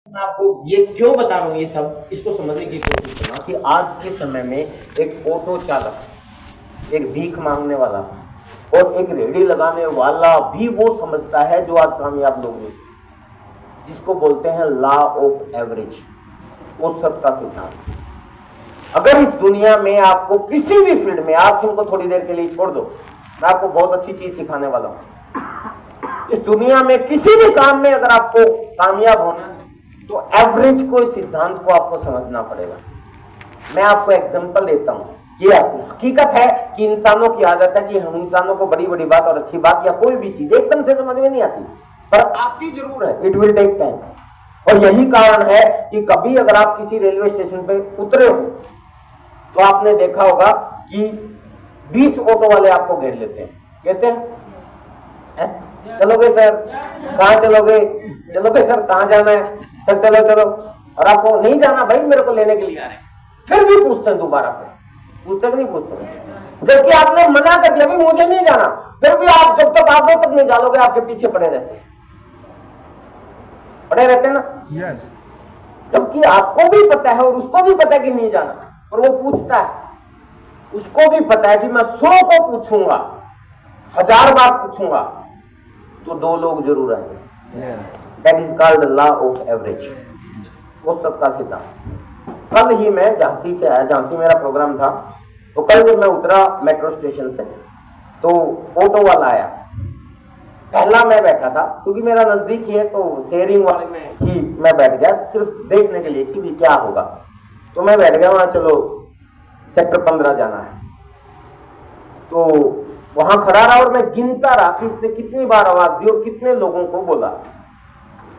मैं आपको ये क्यों बता रहा हूँ, ये सब इसको समझने की कोशिश करना कि आज के समय में एक ऑटो चालक, एक भीख मांगने वाला और एक रेहड़ी लगाने वाला भी वो समझता है जो आज कामयाब लोग हैं, जिसको बोलते हैं लॉ ऑफ एवरेज, वो सबका सिद्धांत। अगर इस दुनिया में आपको किसी भी फील्ड में, आज से उनको थोड़ी देर के लिए छोड़ दो, मैं आपको बहुत अच्छी चीज सिखाने वाला हूं। इस दुनिया में किसी भी काम में अगर आपको कामयाब होना है तो एवरेज को, इस सिद्धांत को आपको समझना पड़ेगा। मैं आपको एग्जांपल देता हूं। ये हकीकत है कि इंसानों की आदत है कि हम इंसानों को बड़ी बड़ी बात और अच्छी बात या कोई भी चीज एकदम से समझ में नहीं आती, पर आती जरूर है। It will take time. और यही कारण है कि कभी अगर आप किसी रेलवे स्टेशन पे उतरे हो तो आपने देखा होगा कि 20 ऑटो वाले आपको घेर लेते हैं, कहते हैं चलोगे सर, कहाँ चलोगे, चलोगे सर, कहाँ जाना है सर, चलो चलो। और आपको नहीं जाना भाई, मेरे को लेने के लिए आ रहे हैं, फिर भी पूछते हैं दोबारा पे, पूछते नहीं पूछते, जबकि आपने मना कर दिया भी मुझे नहीं जाना, फिर भी आप जब तक आगे तक नहीं जाओगे आपके पीछे पड़े रहते हैं, पड़े रहते हैं ना। Yes. जबकि आपको भी पता है और उसको भी पता है कि नहीं जाना, और वो पूछता है। उसको भी पता है कि मैं 100 को पूछूंगा, 1000 बार पूछूंगा तो 2 लोग जरूर आएंगे। That is called law of average, वो सबका सिद्धांत। कल ही मैं झांसी से आया, झांसी मेरा प्रोग्राम था, तो कल जब मैं उतरा मेट्रो स्टेशन से तो ऑटो वाला आया। पहला मैं बैठा था क्योंकि मेरा नजदीक ही है, तो शेयरिंग वाले में ही मैं बैठ गया सिर्फ देखने के लिए कि भी क्या होगा। तो मैं बैठ गया वहां, चलो सेक्टर 15 जाना है, तो वहां खड़ा रहा और मैं गिनता रहा कि इसने कितनी बार आवाज दी और कितने लोगों को बोला।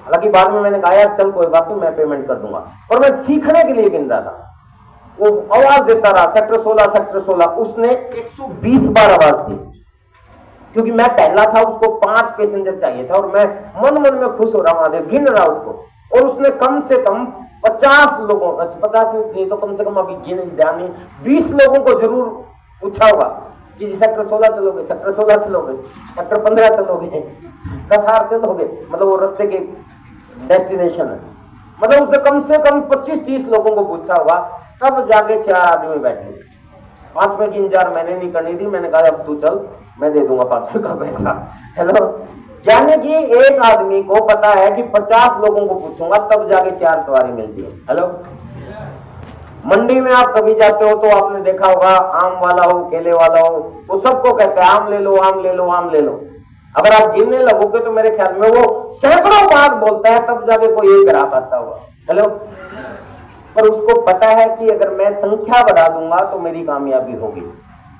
हालांकि बाद में मैंने कहा यार चल कोई बात नहीं, मैं पेमेंट कर दूंगा, और मैं सीखने के लिए गिन रहा था। वो आवाज देता रहा, सेक्टर 16 सेक्टर 16, उसने 120 बार आवाज दी, क्योंकि मैं पहला था, उसको 5 पैसेंजर चाहिए था, और मैं मन मन में खुश हो रहा हूं, गिन रहा उसको, और उसने कम से कम 50 लोगों, 50 नहीं तो कम से कम अभी गिन ध्यान नहीं, 20 लोगों को जरूर पूछा होगा कि सेक्टर 16 चलोगे, सेक्टर 16 चलोगे, सेक्टर 15 चलोगे, कसार चलोगे, मतलब वो रास्ते के डेस्टिनेशन है। मतलब उसने कम से कम 25-30 लोगों को पूछा होगा, तब जाके 4 आदमी बैठे। 5वें की इंतजार मैंने नहीं करनी थी, मैंने कहा अब तू चल, मैं दे दूंगा 5वें का पैसा। हेलो, यानी कि एक आदमी को पता है कि 50 लोगों को पूछूंगा तब जाके 4 सवारी मिलती है। हेलो, मंडी में आप कभी जाते हो तो आपने देखा होगा, आम वाला हो, केले वाला हो, वो सबको कहते हैं आम ले लो, आम ले लो, आम ले लो। अगर आप गिनने लगोगे तो मेरे ख्याल में वो सैकड़ों बार बोलता है, तब जाके कोई एक ग्राहक आता होगा। हेलो, पर उसको पता है कि अगर मैं संख्या बढ़ा दूंगा तो मेरी कामयाबी होगी।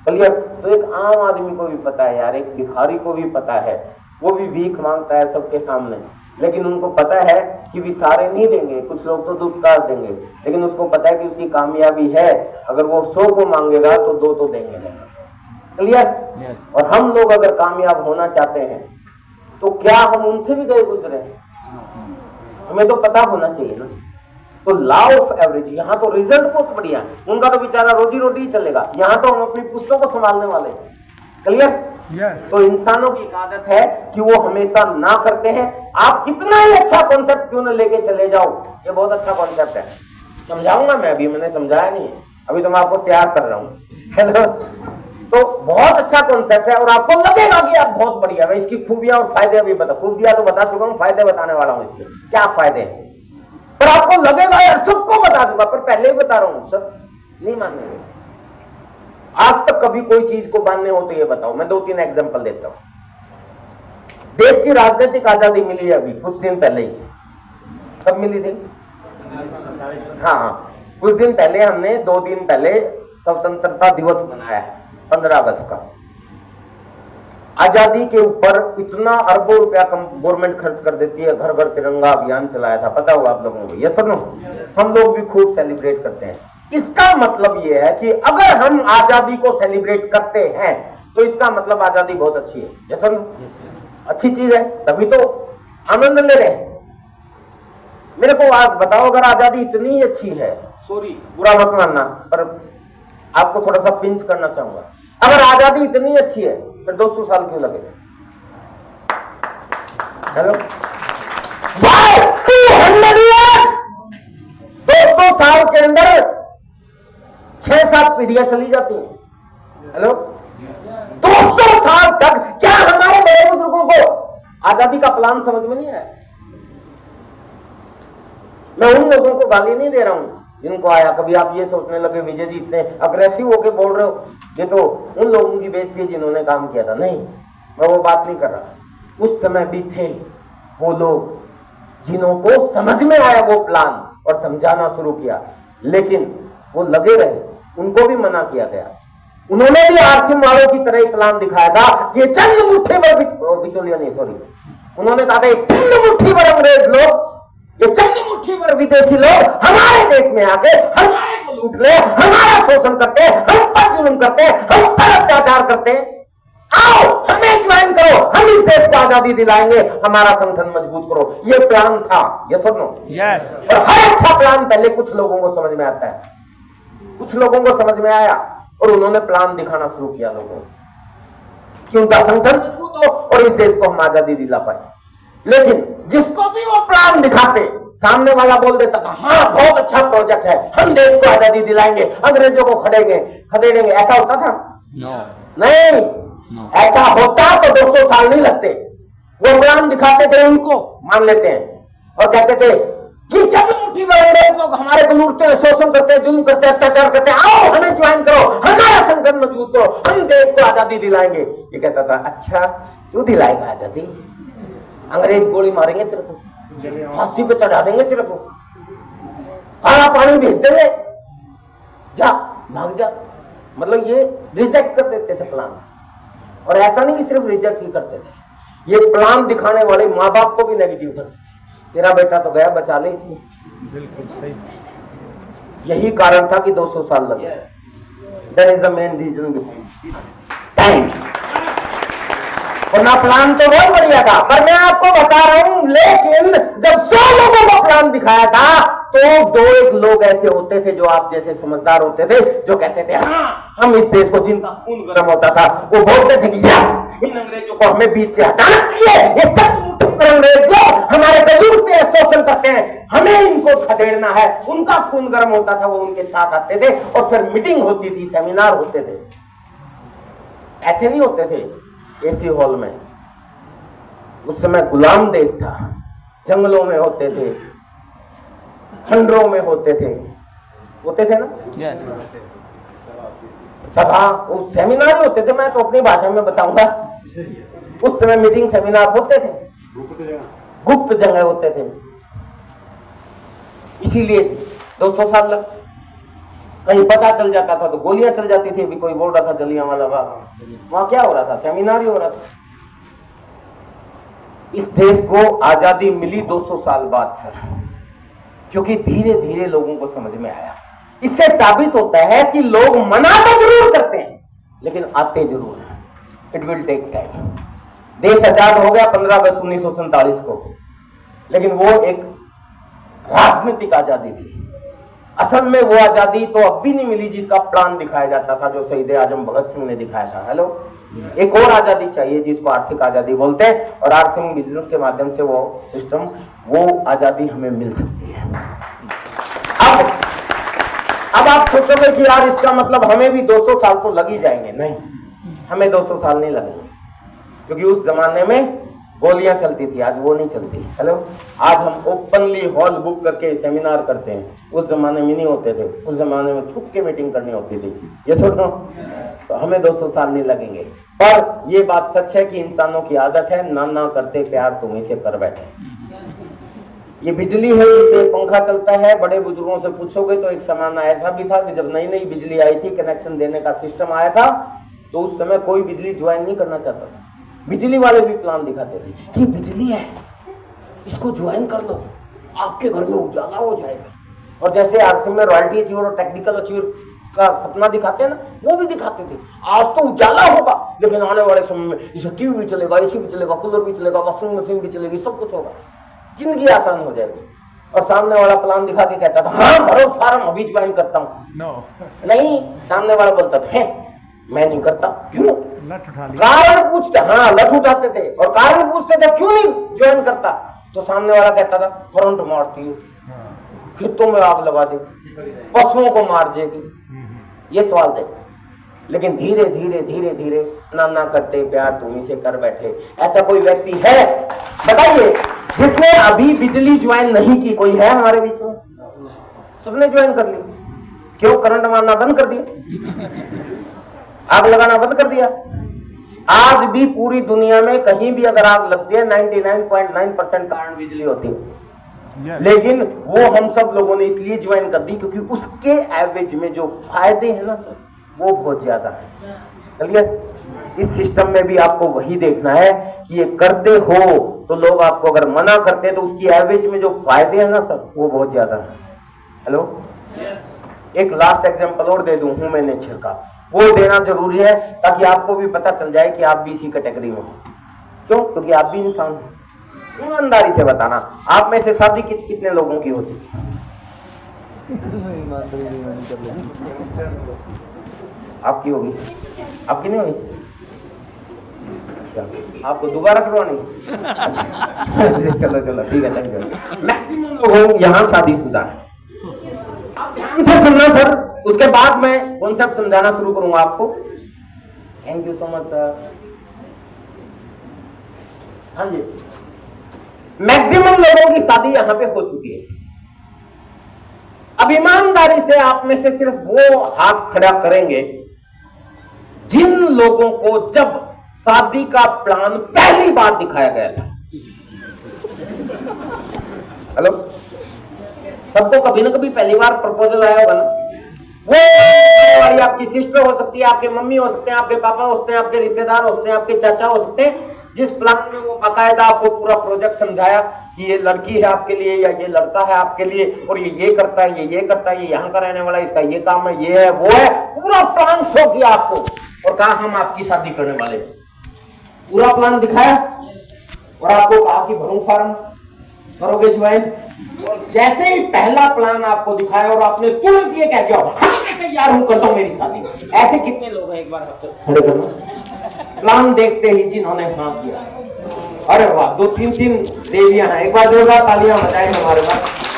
क्लियर? तो एक आम आदमी को भी पता है यार, एक भिखारी को भी पता है, वो भी भीख मांगता है सबके सामने, लेकिन उनको पता है कि भी सारे नहीं देंगे, कुछ लोग तो दूध काट देंगे, लेकिन उसको पता है कि उसकी कामयाबी है, अगर वो 100 को मांगेगा तो 2 तो देंगे। क्लियर? Yes. और हम लोग अगर कामयाब होना चाहते हैं तो क्या हम उनसे भी गए गुजरे हैं? हमें तो पता होना चाहिए ना। तो लॉ ऑफ एवरेज, यहाँ तो रिजल्ट बहुत बढ़िया है, उनका तो बेचारा रोजी रोटी ही चलेगा, यहाँ तो हम अपनी पुस्तकों को संभालने वाले हैं। क्लियर? Yes. तो इंसानों की एक आदत है कि वो हमेशा ना करते हैं। आप कितना ही अच्छा कॉन्सेप्ट क्यों न लेके चले जाओ, ये बहुत अच्छा कॉन्सेप्ट है, समझाऊंगा मैं, अभी मैंने समझाया नहीं है, अभी तो मैं आपको तैयार कर रहा हूँ। हेलो, तो बहुत अच्छा कॉन्सेप्ट है और आपको लगेगा कि आप बहुत बढ़िया। मैं इसकी खूबियां और फायदे अभी खूबियां तो बता चुका हूँ, फायदे बताने वाला हूँ इसके क्या फायदे हैं, पर आपको लगेगा यार सबको बता दूंगा, पर पहले ही बता रहा हूँ सब नहीं मानेंगे। आज तक कभी कोई चीज को मानने हो तो ये बताओ। मैं 2-3 एग्जांपल देता हूं। देश की राजनीतिक आजादी मिली है अभी कुछ दिन पहले ही। कब मिली थी? हाँ, कुछ दिन पहले हमने 2 दिन पहले स्वतंत्रता दिवस मनाया है, 15 अगस्त का। आजादी के ऊपर इतना अरबों रुपया गवर्नमेंट खर्च कर देती है, घर घर तिरंगा अभियान चलाया था, पता होगा आप लोगों को, ये सुनो। हम लोग भी खूब सेलिब्रेट करते हैं। इसका मतलब यह है कि अगर हम आजादी को सेलिब्रेट करते हैं तो इसका मतलब आजादी बहुत अच्छी है। ये सुनो, अच्छी चीज है, तभी तो आनंद ले रहे हैं। मेरे को आज बताओ, अगर आजादी इतनी अच्छी है, सॉरी बुरा मत मानना, पर आपको थोड़ा सा पिंच करना चाहूंगा, अगर आजादी इतनी अच्छी है फिर 200 साल क्यों लगे? हेलो, 200 years 200 साल के अंदर 6-7 पीढ़ियां चली जाती हैं। हेलो, 200 साल तक क्या हमारे बड़े बुजुर्गों को आजादी का प्लान समझ में नहीं आया? मैं उन लोगों को गाली नहीं दे रहा हूं जिनको आया। कभी आप ये सोचने लगे विजय जी इतने अग्रेसिव होके बोल रहे हो, ये तो उन लोगों की बेइज्जती जिन्होंने काम किया था। नहीं, मैं वो बात नहीं कर रहा। उस समय भी थे वो लोग जिन्हों को समझ में आया वो प्लान और समझाना शुरू किया, लेकिन वो लगे रहे, उनको भी मना किया गया। उन्होंने भी आरसीएम वालों की तरह एक प्लान दिखाया था कि चंद मुट्ठी भर बिचौलिया नहीं, सॉरी, उन्होंने कहा था चंद मुट्ठी भर अंग्रेज लोग, ये चंद मुट्ठी भर विदेशी लोग हमारे देश में आके हमारे को लूट ले, हमारा शोषण करते, हम पर जुल्म करते, हम पर अत्याचार करते, आओ हमें ज्वाइन करो, हम इस देश को आजादी दिलाएंगे, हमारा संगठन मजबूत करो। ये प्लान था, ये सुनो। यस। और हर अच्छा प्लान पहले कुछ लोगों को समझ में आता है, कुछ लोगों को समझ में आया और उन्होंने प्लान दिखाना शुरू किया लोगों को कि उनका संगठन मजबूत हो और इस देश को हम आजादी दिला पाए। लेकिन जिसको भी वो प्लान दिखाते, सामने वाला बोल देता था हाँ बहुत अच्छा प्रोजेक्ट है, हम देश को आजादी दिलाएंगे, अंग्रेजों को खदेड़ेंगे। ऐसा होता था? नहीं। ऐसा होता तो 200 साल नहीं लगते। वो प्लान दिखाते थे, उनको मान लेते हैं और कहते थे कि जब मुट्ठी भर अंग्रेज लोग हमारे को लूटते हैं, शोषण करते हैं, जुल्म करते हैं, अत्याचार करते हैं, आओ हमें ज्वाइन करो, हमारा संगठन मजबूत करो, हम देश को आजादी दिलाएंगे। ये कहता था अच्छा तू दिलाएगा आजादी? अंग्रेज गोली मारेंगे तेरे को, फांसी पे चढ़ा देंगे तेरे को, काला पानी भेज देंगे, जा भाग जा। मतलब ये रिजेक्ट कर देते थे प्लान। और ऐसा नहीं कि सिर्फ रिजेक्ट ही करते थे, ये प्लान दिखाने वाले माँ बाप को भी नेगेटिव करते थे। तेरा बेटा तो गया, बचा ले इसको। बिल्कुल सही। यही कारण था कि 200 साल लगे। That is the main reason behind time. वरना प्लान तो बहुत बढ़िया था, पर मैं आपको बता रहा हूं, लेकिन जब 100 लोगों को प्लान दिखाया था तो 2-1 लोग ऐसे होते थे जो आप जैसे समझदार होते थे, जो कहते थे हाँ हम इस देश को, जिनका खून गर्म होता था, वो बोलते थे कि यस इन अंग्रेजों को हमें बीच से हटाना चाहिए, ये अंग्रेज लोग हमारे को लूटते हैं, शोषण करते हैं, हमें इनको खदेड़ना है। उनका खून गर्म होता था, वो उनके साथ आते थे और फिर मीटिंग होती थी, सेमिनार होते थे। ऐसे नहीं होते थे एसी हॉल में। उस समय गुलाम देश था, जंगलों में होते थे, खंडरों में होते थे ना। सभा, सेमिनार होते थे। मैं तो अपनी भाषा में बताऊंगा, उस समय मीटिंग सेमिनार होते थे, गुप्त जगह होते थे। इसीलिए 200 साल लग, कहीं पता चल जाता था तो गोलियां चल जाती थी। भी कोई बोल रहा था जलियांवाला बाग, वहां क्या हो रहा था? सेमिनार ही हो रहा था। इस देश को आजादी मिली 200 साल बाद सर, क्योंकि धीरे धीरे लोगों को समझ में आया। इससे साबित होता है कि लोग मना तो जरूर करते हैं लेकिन आते जरूर हैं। It will take time. देश आजाद हो गया 15 अगस्त 1947 को, लेकिन वो एक राजनीतिक आजादी थी। असल में वो आजादी तो अब भी नहीं मिली जिसका प्लान दिखाया जाता था, जो शहीद आजम भगत सिंह ने दिखाया था। हेलो, एक और आजादी चाहिए जिसको आर्थिक आजादी बोलते हैं, और आर्थिक बिजनेस के माध्यम से वो सिस्टम, वो आजादी हमें मिल सकती है। अब आप सोचोगे कि यार इसका मतलब हमें भी 200 साल तो लग ही जाएंगे। नहीं, हमें 200 साल नहीं लगेंगे, क्योंकि उस जमाने में गोलियां चलती थी, आज वो नहीं चलती। हेलो, आज हम ओपनली हॉल बुक करके सेमिनार करते हैं, उस जमाने में नहीं होते थे। उस जमाने में छुप के मीटिंग करनी होती थी। ये सोचो, तो हमें 200 साल नहीं लगेंगे। पर ये बात सच है कि इंसानों की आदत है ना करते प्यार तुम इसे कर बैठे। ये बिजली है, इससे पंखा चलता है। बड़े बुजुर्गों से पूछोगे तो एक जमाना ऐसा भी था कि जब नई नई बिजली आई थी, कनेक्शन देने का सिस्टम आया था, तो उस समय कोई बिजली ज्वाइन नहीं करना चाहता था। बिजली वाले भी प्लान दिखाते थे कि बिजली है, इसको ज्वाइन कर लो, आपके घर में उजाला हो जाएगा। और जैसे आरसीएम में रॉयल्टी अचीवर और टेक्निकल अचीवर का सपना दिखाते हैं ना, वो भी दिखाते थे आज तो उजाला होगा, लेकिन आने वाले समय में इसे टीवी भी चलेगा, एसी भी चलेगा, कूलर भी चलेगा, वॉशिंग मशीन भी चलेगी, सब कुछ होगा, जिंदगी आसान हो जाएगी। और सामने वाला प्लान दिखा के कहता था हाँ भरो फार्म, अभी ज्वाइन करता हूँ। नहीं, सामने वाला बोलता था मैं नहीं करता। क्यों? कारण पूछते, हाँ लठ उठाते थे और कारण पूछते थे क्यों नहीं ज्वाइन करता, तो सामने वाला कहता था करंट मारती है, खेतों में आग लगा देगी, पशुओं को मार देगी। ये सवाल थे। लेकिन धीरे धीरे धीरे धीरे ना करते प्यार तुम्ही से कर बैठे। ऐसा कोई व्यक्ति है बताइए जिसने अभी बिजली ज्वाइन नहीं की? कोई है हमारे बीच में? सबने ज्वाइन कर ली। क्यों? करंट मारना बंद कर दिया, आग लगाना बंद कर दिया। आज भी पूरी दुनिया में कहीं भी अगर आग लगती है 99.9% कारण बिजली होती है। लेकिन वो हम सब लोगों ने इसलिए ज्वाइन कर दी क्योंकि उसके एवरेज में जो फायदे हैं ना सर, वो बहुत ज्यादा है। चलिए इस सिस्टम में भी आपको वही देखना है कि ये करते हो तो लोग आपको अगर मना करते हैं तो उसकी एवरेज में जो फायदे हैं ना सर, वो बहुत ज्यादा है। हेलो, एक लास्ट एग्जांपल और दे दूं, हूं मैं नेचर का, वो देना जरूरी है ताकि आपको भी पता चल जाए कि आप भी इसी कैटेगरी में हो। क्यों? क्योंकि आप भी इंसान हो। ईमानदारी से बताना, आप में से शादी कितने लोगों की होती है? आपकी होगी, आपकी नहीं होगी? आपको दोबारा करवानी? चलो चलो ठीक है। मैक्सिमम लोग यहाँ शादीशुदा है। आप ध्यान से सुनना सर, उसके बाद मैं कॉन्सेप्ट समझाना शुरू करूंगा आपको। Thank you so much sir. हाँ जी, मैक्सिमम लोगों की शादी यहां पे हो चुकी है। अब ईमानदारी से आप में से सिर्फ वो हाथ खड़ा करेंगे जिन लोगों को जब शादी का प्लान पहली बार दिखाया गया था। हेलो, सबको कभी ना कभी पहली बार प्रपोजल आया होगा ना। वो आपकी सिस्टर हो सकती है, आपके मम्मी हो सकते हैं, आपके पापा हो सकते हैं, आपके रिश्तेदार हो सकते हैं, आपके चाचा हो सकते हैं, जिस प्लान में वो बाकायदा आपको पूरा प्रोजेक्ट समझाया कि ये लड़की है आपके लिए या ये लड़का है आपके लिए, और ये करता है, ये करता है, ये यहाँ का रहने वाला है, इसका ये काम है, ये है, वो है, पूरा प्लान शो किया आपको और कहा हम आपकी शादी करने वाले। पूरा प्लान दिखाया और आपको कहा कि भरूं फार्म, करोगे ज्वाइन। और जैसे ही पहला प्लान आपको दिखाया और आपने तुरंत ये कह दिया हाँ मैं तैयार हूं, कर दो मेरी शादी। ऐसे कितने लोग हैं? एक बार खड़े करो। प्लान देखते ही जिन्होंने हाँ किया, अरे वाह, 2-3 देवियां हैं। एक बार जोरदार तालियां बजाएं हमारे पास।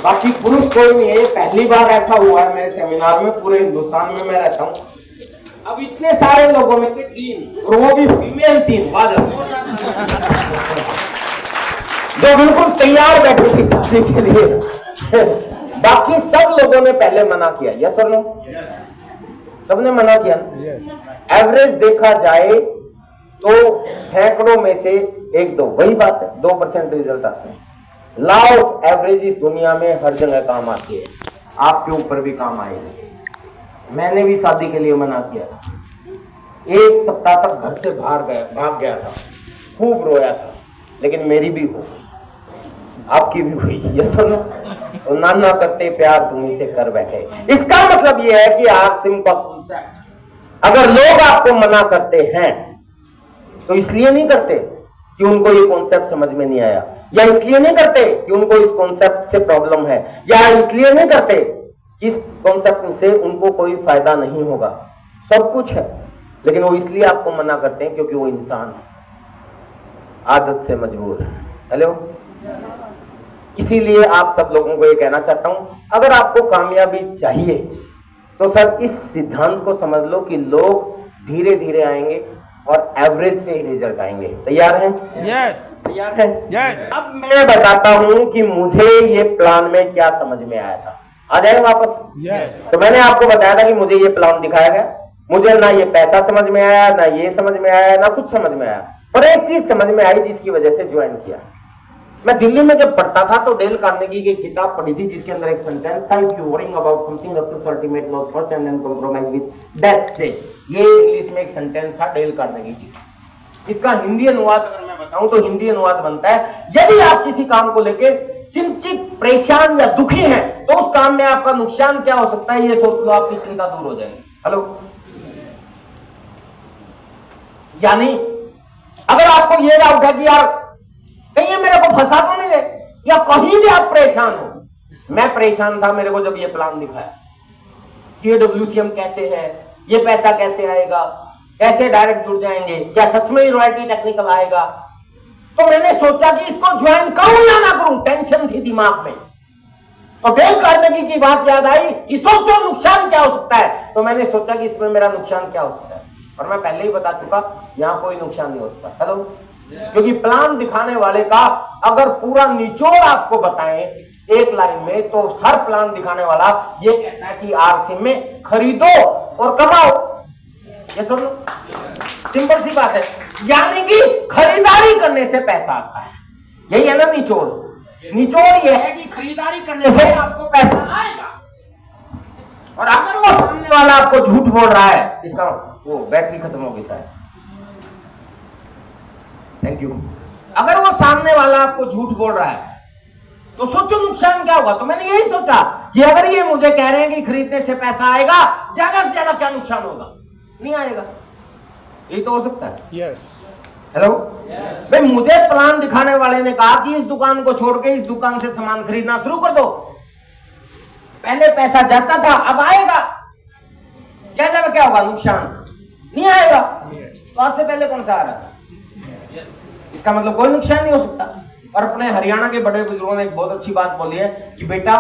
बाकी पुरुष कोई नहीं है, पहली बार ऐसा हुआ है मेरे सेमिनार में, पूरे हिंदुस्तान में मैं रहता हूं। अब इतने सारे लोगों में से 3, और वो भी फीमेल 3 जो बिल्कुल तैयार बैठी थी शादी के लिए। बाकी सब लोगों ने पहले मना किया। यस और नो? सबने मना किया ना। एवरेज देखा जाए तो सैकड़ों में से 1-2, वही बात है, 2% रिजल्ट आते हैं। लॉ ऑफ एवरेज इस दुनिया में हर जगह काम आती है, आपके ऊपर भी काम आएगी। मैंने भी शादी के लिए मना किया था, 1 सप्ताह तक घर से भाग गया था, खूब रोया था, लेकिन मेरी भी हो, आपकी भी हुई। यस और नो? तो ना करते प्यार तुम्ही से कर बैठे। इसका मतलब यह है कि आप सिंपल कॉन्सेप्ट, अगर लोग आपको मना करते हैं तो इसलिए नहीं करते कि उनको ये कॉन्सेप्ट समझ में नहीं आया, या इसलिए नहीं करते कि उनको इस कॉन्सेप्ट से प्रॉब्लम है, या इसलिए नहीं करते कि इस कॉन्सेप्ट से उनको कोई फायदा नहीं होगा। सब कुछ है, लेकिन वो इसलिए आपको मना करते हैं क्योंकि वो इंसान है, आदत से मजबूर है। हेलो, इसीलिए आप सब लोगों को ये कहना चाहता हूं, अगर आपको कामयाबी चाहिए तो सर इस सिद्धांत को समझ लो कि लोग धीरे धीरे आएंगे और एवरेज से ही रिजल्ट आएंगे। तैयार हैं? यस। तैयार हैं? यस। अब मैं बताता हूं कि मुझे ये प्लान में क्या समझ में आया था। आ जाए वापस? यस। तो मैंने आपको बताया था कि मुझे ये प्लान दिखाया गया, मुझे ना ये पैसा समझ में आया, ना ये समझ में आया, ना कुछ समझ में आया, पर एक चीज समझ में आई जिसकी वजह से ज्वाइन किया। मैं दिल्ली में जब पढ़ता था तो डेल कार्नेगी की किताब पढ़ी थी जिसके अंदर एक सेंटेंस था, if you worrying about something else ultimate loss first and then compromise with death. ये इंग्लिश में एक सेंटेंस था डेल कार्नेगी की। इसका हिंदी अनुवाद अगर मैं बताऊं तो हिंदी अनुवाद बनता है, यदि आप किसी काम को लेके चिंतित, परेशान या दुखी हैं तो उस काम में आपका नुकसान क्या हो सकता है ये सोच लो, आपकी चिंता दूर हो जाएगी। हेलो, यानी अगर आपको ये डाउट है कि यार कहीं मेरे को फंसा तो नहीं है, या कहीं भी आप परेशान हो, मैं परेशान था मेरे को जब ये प्लान दिखाया कि ये WCM कैसे है, ये पैसा कैसे आएगा, कैसे डायरेक्ट जुड़ जाएंगे, क्या सच में ही रॉयल्टी टेक्निकल आएगा, तो मैंने सोचा कि इसको ज्वाइन करूं या ना करूं, टेंशन थी दिमाग में। तो डेल कार्नेगी की बात याद आई कि सोचो नुकसान क्या हो सकता है, तो मैंने सोचा कि इसमें मेरा नुकसान क्या हो सकता है, और मैं पहले ही बता चुका यहां कोई नुकसान नहीं हो सकता। हेलो, क्योंकि प्लान दिखाने वाले का अगर पूरा निचोड़ आपको बताएं एक लाइन में, तो हर प्लान दिखाने वाला ये कहता है कि आरसी में खरीदो और कमाओ। ये सुन लो, सिंपल सी बात है, यानी कि खरीदारी करने से पैसा आता है, यही है ना निचोड़। निचोड़ यह है कि खरीदारी करने से आपको पैसा आएगा। और अगर वो सामने वाला आपको झूठ बोल रहा है, इसका वो बैटरी खत्म होगी शायद, थैंक यू। अगर वो सामने वाला आपको झूठ बोल रहा है तो सोचो नुकसान क्या होगा। तो मैंने यही सोचा कि अगर ये मुझे कह रहे हैं कि खरीदने से पैसा आएगा, ज्यादा से ज्यादा क्या नुकसान होगा, नहीं आएगा, यही तो हो सकता है। यस। हेलो, भाई मुझे प्लान दिखाने वाले ने कहा कि इस दुकान को छोड़ के इस दुकान से सामान खरीदना शुरू कर दो। पहले पैसा जाता था, अब आएगा, ज्यादा क्या होगा, नुकसान नहीं आएगा। तो आज से पहले कौन सा आ रहा था, इसका मतलब कोई नुकसान नहीं हो सकता। और अपने हरियाणा के बड़े बुजुर्गों ने एक बहुत अच्छी बात बोली है कि बेटा,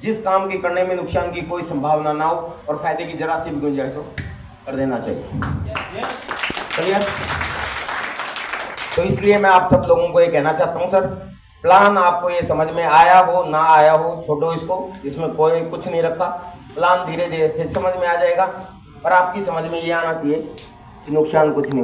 जिस काम के करने में नुकसान की कोई संभावना ना हो और फायदे की जरा सी भी गुंजाइश हो, कर देना चाहिए। क्लियर? तो इसलिए मैं आप सब लोगों को ये कहना चाहता हूं सर, प्लान आपको ये समझ में आया हो ना आया हो, छोड़ो इसको, इसमें कोई कुछ नहीं रखा। प्लान धीरे धीरे फिर समझ में आ जाएगा, और आपकी समझ में ये आना चाहिए कि नुकसान कुछ नहीं।